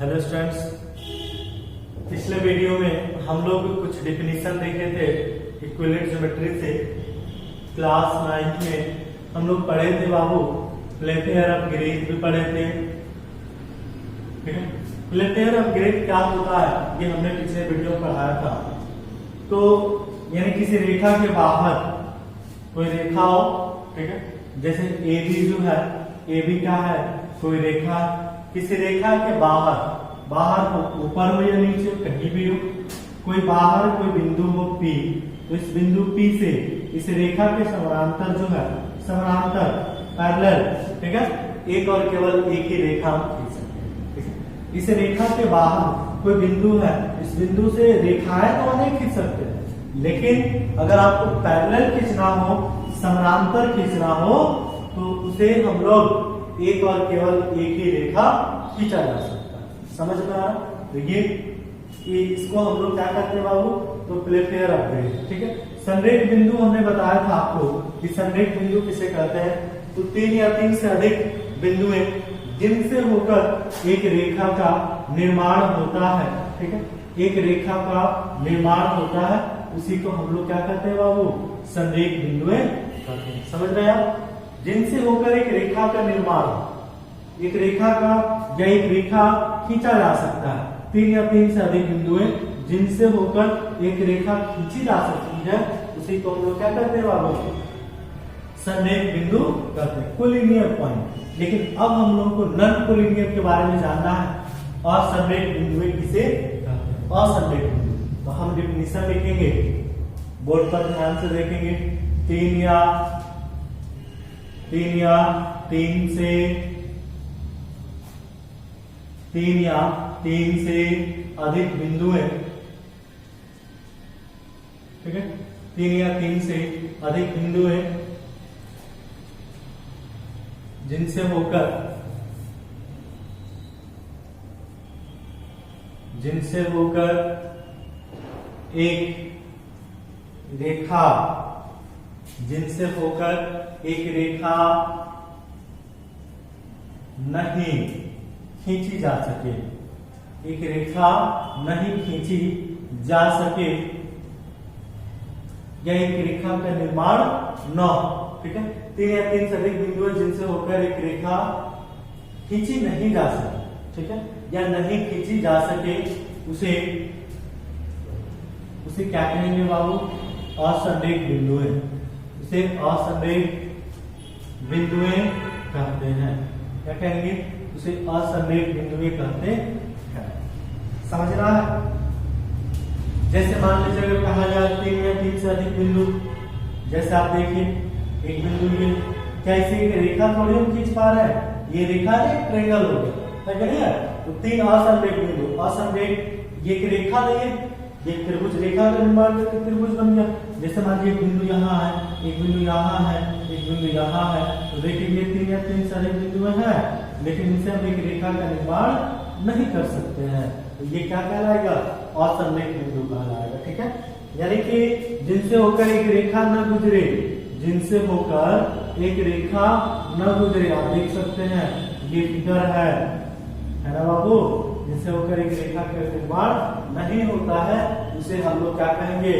Hello students, पिछले video में हम लोग कुछ डेफिनेशन देखे थे इक्विवेलेंट ज्योमेट्री से। क्लास 9 में हम लोग पढ़े थे बाबू प्लेटेयर ऑफ ग्रेड भी पढ़े थे। प्लेटेयर ऑफ ग्रेड क्या होता है ये हमने पिछले वीडियो में पढ़ाया था। तो यानी किसी रेखा के बाहर कोई रेखा हो, ठीक है, जैसे ए बी जो है, ए बी क्या है, कोई रेखा, किसी रेखा के बाहर हो, ऊपर हो या नीचे कहीं भी हो, कोई बाहर कोई बिंदु हो P, तो इस बिंदु P से इस रेखा के समानांतर जो है, समानांतर पैरेलल, ठीक है, एक और केवल एक ही रेखा हम खींच सकते हैं। इस रेखा के बाहर कोई बिंदु है, इस बिंदु से रेखाएं तो अनेक खींच सकते हैं, लेकिन अगर आपको पैरेलल खींचना हो, समानांतर खींचना हो, तो उसे हम लोग एक और केवल एक ही रेखा खींचा जा सकता है। समझ में आ रहा? तो ये कि इसको हम लोग क्या कहते हैं बाबू, तो प्लेटेयर ऑफ ग्रेड, ठीक है। संरेख बिंदु हमने बताया था आपको कि संरेख बिंदु किसे कहते हैं, तो 3 या 3 से अधिक बिंदु हैं जिनसे होकर एक रेखा का निर्माण होता है, ठीक है, एक रेखा का निर्माण होता है, उसी को हम लोग क्या कहते हैं बाबू, संरेख बिंदुएं कहते हैं। समझ रहे हैं आप? जिनसे होकर एक रेखा का निर्माण, एक रेखा का या एक रेखा खींचा जा सकता है, 3 या 3 से अधिक बिंदुएं जिनसे होकर एक रेखा खींची जा सकती है, उसी को हम लोग क्या कहते हैं बाबू, संरेख बिंदु कहते हैं, कोलिनियर पॉइंट। लेकिन अब हम लोग को नॉन कोलिनियर के बारे में जानना है। असंरेख बिंदुएं किसे कहते हैं? असंरेख बिंदु। तो हम डेफिनेशन लिखेंगे, बोर्ड पर ध्यान से देखेंगे। 3 या 3 से अधिक बिंदुएं, ठीक है, 3 या 3 से अधिक बिंदुएं जिनसे होकर एक रेखा, जिनसे होकर एक रेखा नहीं खींची जा सके, एक रेखा नहीं खींची जा सके, या एक रेखा का निर्माण न हो, ठीक है। 3 या 3 से अधिक बिंदु जिनसे होकर एक रेखा खींची नहीं जा सके, ठीक है, या नहीं खींची जा सके, उसे क्या कहेंगे बाबू, असंरेख बिंदुएं। उसे असंरेख बिंदुएं कहते हैं। क्या कहेंगे? उसे असंरेख बिंदुएं कहते हैं। समझ रहा है? जैसे मान लीजिए अगर कहा जाए 3 या 3 से अधिक बिंदु, जैसे आप देखिए एक बिंदु, ये क्या इसी रेखा थोड़ी हम खींच पा रहे हैं, ये रेखा एक ट्रायंगल हो गया, है क्या? तो 3 असंरेख बिंदु, असंरेख ये एक रेखा नहीं है, ये त्रिभुज रेखा का निर्माण करके त्रिभुज बन गया। जैसे मान लीजिए एक बिंदु यहाँ है, एक बिंदु यहाँ है, एक बिंदु यहाँ है, तो देखिए ये 3 या 3 से अधिक बिंदु हैं, लेकिन इनसे हम एक रेखा का निर्माण नहीं कर सकते हैं, तो ये क्या कहलाएगा, असंरेख बिंदु कहलाएगा, ठीक है। यानी कि जिनसे होकर एक रेखा न गुजरे, जिनसे होकर एक रेखा न गुजरे, आप देख सकते हैं ये फिगर है ना बाबू, जिनसे होकर एक रेखा का निर्माण नहीं होता है, उसे हम लोग क्या कहेंगे,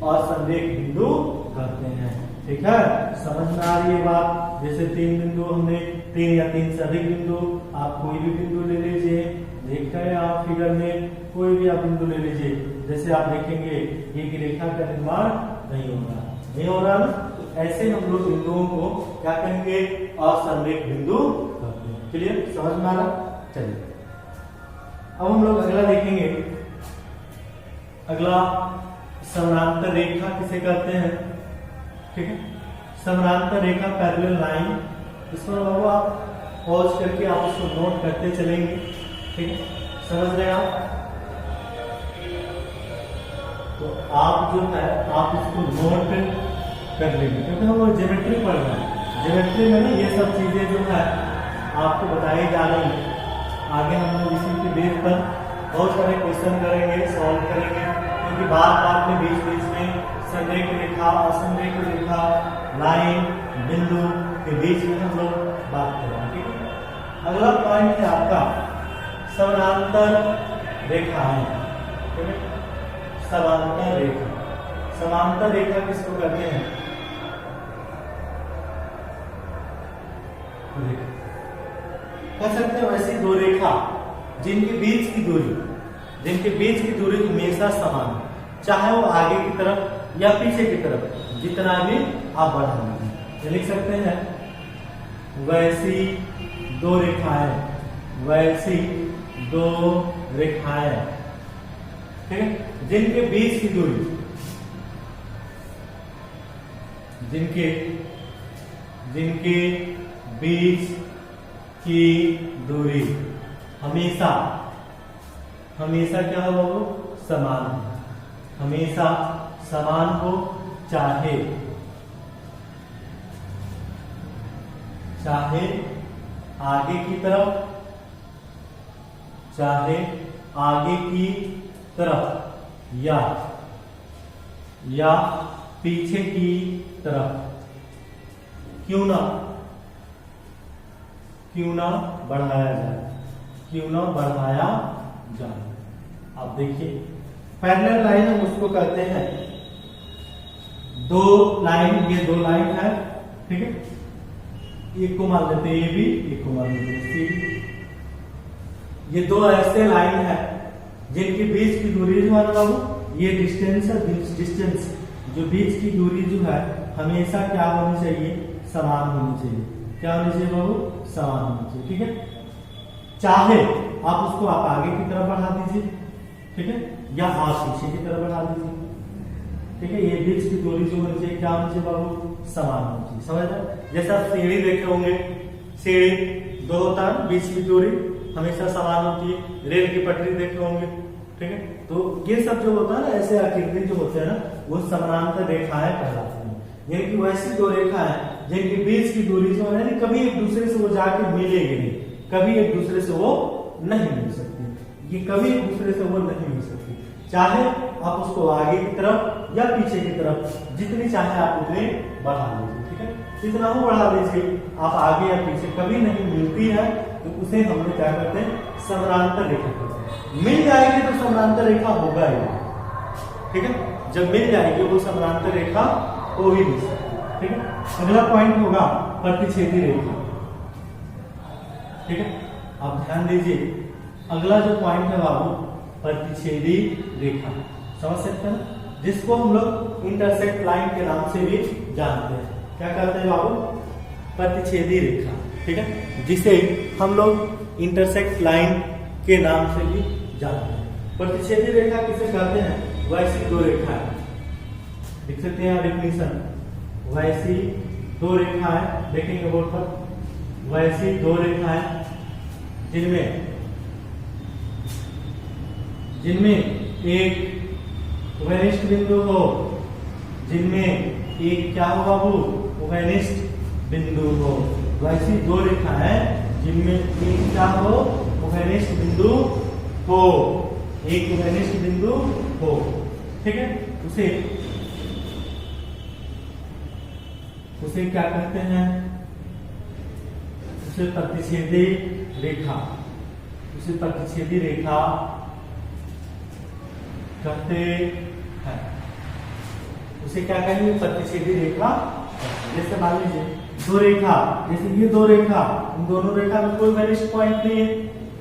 असंरेख बिंदु कहते हैं, ठीक है। समझ में आ रही है बात? जैसे 3 बिंदु हमने, 3 या 3 से अधिक बिंदु, आप कोई भी बिंदु ले लीजिए, देख रहे हैं आप फिगर में, कोई भी आप बिंदु ले लीजिए, जैसे आप देखेंगे एक रेखा का निर्माण नहीं हो रहा ना, तो ऐसे हम लोग बिंदुओं को क्या कहेंगे, असंरेख बिंदु कहते हैं। क्लियर? समझ में आ रहा? चलिए अब हम लोग अगला देखेंगे। अगला समानांतर रेखा किसे कहते हैं, ठीक है। समानांतर रेखा, पैरेलल लाइन, इसमें बाबू आप पॉज करके आप उसको नोट करते चलेंगे, ठीक है। समझ रहे हैं आप? तो आप जो है आप इसको नोट कर लेंगे, क्योंकि हम लोग ज्योमेट्री पढ़ रहे हैं। ज्योमेट्री में ना ये सब चीजें जो है आपको बताई जा रही है। आगे हम लोग इसी के बेस पर बहुत सारे क्वेश्चन करेंगे, सॉल्व करेंगे, क्योंकि बात में बीच में संरेख रेखा, असंरेख रेखा, लाइन, बिंदु के बीच में हम लोग बात करेंगे, ठीक है। अगला पॉइंट है आपका समानांतर रेखाएं, ठीक है, समांतर रेखा। समांतर रेखा किसको कहते हैं? कह सकते हैं वैसी दो रेखा जिनके बीच की दूरी हमेशा समान है, चाहे वो आगे की तरफ या पीछे की तरफ, जितना भी आप बढ़ा लेंगे। लिख सकते हैं वैसी दो रेखाएं, वैसी दो रेखाएं, ठीक है, जिनके बीच की दूरी, जिनके बीच की दूरी हमेशा क्या हो, समान हो, हमेशा समान हो, चाहे आगे की तरफ या पीछे की तरफ क्यों ना बढ़ाया जाए। अब देखिए पैरेलल लाइन हम उसको कहते हैं, दो लाइन, ये दो लाइन है, ठीक है, एक को मान लेते हैं ए बी, एक को मान लेते हैं सी बी। ये दो ऐसे लाइन है जिनके बीच की दूरी जो है ना बाबू, ये डिस्टेंस जो बीच की दूरी जो है हमेशा क्या होनी चाहिए, समान होनी चाहिए। क्या होनी चाहिए बाबू, समान होनी चाहिए, ठीक है। चाहे आप उसको आप आगे की तरफ बढ़ा दीजिए, ठीक है, या आप पीछे की तरफ बढ़ा दीजिए, ठीक है। ये बीच की दूरी जो होनी चाहिए क्या होनी चाहिए बाबू, समान होनी चाहिए। समझ रहे? जैसे आप सीढ़ी देखे होंगे, सीढ़ी दो होता है, बीच की दूरी हमेशा समान होती है। रेल की पटरी देखे होंगे, ठीक है। तो ये सब जो होता है ना, ऐसे आकृति जो होते हैं ना, वो समानांतर रेखाएं कहलाती हैं। यानी कि वैसी दो रेखाएं जिनके बीच की दूरी जो है, कभी एक दूसरे से वो जाके मिलेगी नहीं, कभी एक दूसरे से वो नहीं मिल सकती, ये कभी एक दूसरे से वो नहीं मिल सकती। चाहे आप उसको आगे की तरफ या पीछे की तरफ जितनी चाहे आप उतने बढ़ा लीजिए, ठीक है, जितना हो बढ़ा लीजिए। आप आगे या पीछे कभी नहीं मिलती है तो उसे हम लोग क्या करते हैं, समानांतर रेखा कहते हैं। मिल जाएगी तो समानांतर रेखा होगा ही, ठीक है। जब मिल जाएगी वो समानांतर रेखा हो ही नहीं सकती, ठीक है। अगला पॉइंट होगा प्रतिच्छेदी रेखा, ठीक है। आप ध्यान दीजिए, अगला जो पॉइंट है बाबू, प्रतिच्छेदी रेखा, समझ सकते हैं, जिसको हम लोग इंटरसेक्ट लाइन के नाम से भी जानते हैं। क्या कहते हैं बाबू, प्रतिच्छेदी रेखा, ठीक है, जिसे हम लोग इंटरसेक्ट लाइन के नाम से भी जानते हैं। प्रतिच्छेदी रेखा किसे कहते हैं, वैसी दो रेखाएं, देख सकते हैं डेफिनेशन, वैसी दो रेखाएं, देखेंगे बोर्ड पर, वैसी दो रेखाएं जिनमें एक उभयनिष्ठ बिंदु हो, जिनमें एक क्या हो बाबू, उभयनिष्ठ बिंदु हो। वैसी दो रेखाएं जिनमें एक क्या हो, उभयनिष्ठ बिंदु हो, एक उभयनिष्ठ बिंदु हो, ठीक है। उसे क्या कहते हैं, उसे प्रतिच्छेदी रेखा, उसे प्रतिच्छेदी रेखा कहते हैं। उसे क्या कहेंगे, प्रतिच्छेदी रेखा। जैसे मान लीजिए दो रेखा, जैसे ये दो रेखा, इन दोनों रेखा में कोई वरिष्ठ पॉइंट नहीं है,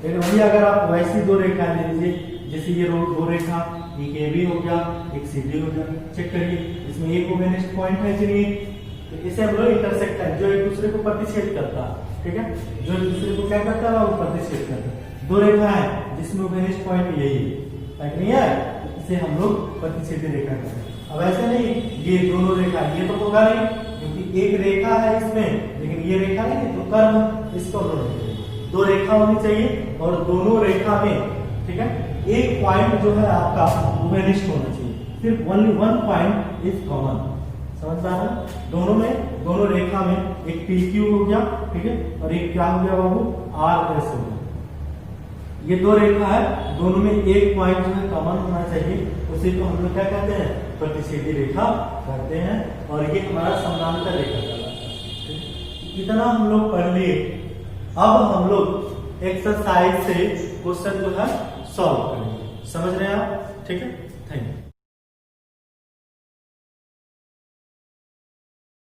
लेकिन वही अगर आप वैसी दो रेखा ले लीजिए, जैसे ये दो रेखा, एक ए बी हो गया, एक सी डी हो गया, चेक करिए इसमें एक वरिष्ठ पॉइंट है कि नहीं, तो इसे हम लोग इंटरसेक्ट है, जो एक दूसरे को प्रतिच्छेद करता है, ठीक है, जो एक दूसरे को क्या करता है, वो प्रतिच्छेद करता है। दो रेखा है जिसमें वरिष्ठ पॉइंट यही है, नहीं है, इसे हम लोग प्रतिच्छेदी रेखा कहते हैं। अब ऐसे नहीं, ये दोनों रेखा, ये तो होगा नहीं क्योंकि एक रेखा है इसमें, लेकिन ये रेखा नहीं, तो कर्म इसको दो रेखा होनी चाहिए और दोनों रेखा में, ठीक है, एक पॉइंट जो है आपका उभयनिष्ठ होना चाहिए, सिर्फ only one point is common. समझ पा रहे हैं, दोनों में, दोनों रेखा में एक पी क्यू हो गया, ठीक है, और एक क्या हो गया बाबू, आर एस हो गया। ये दो रेखा है, दोनों में एक पॉइंट जो है कॉमन होना चाहिए, उसी को हम लोग क्या कहते हैं, प्रतिच्छेदी रेखा कहते हैं, और ये हमारा समानांतर रेखा कहलाता है। इतना हम लोग पढ़ लिए। अब हम लोग एक्सरसाइज से क्वेश्चन जो है सॉल्व करेंगे। समझ रहे हैं आप? ठीक है, थैंक यू।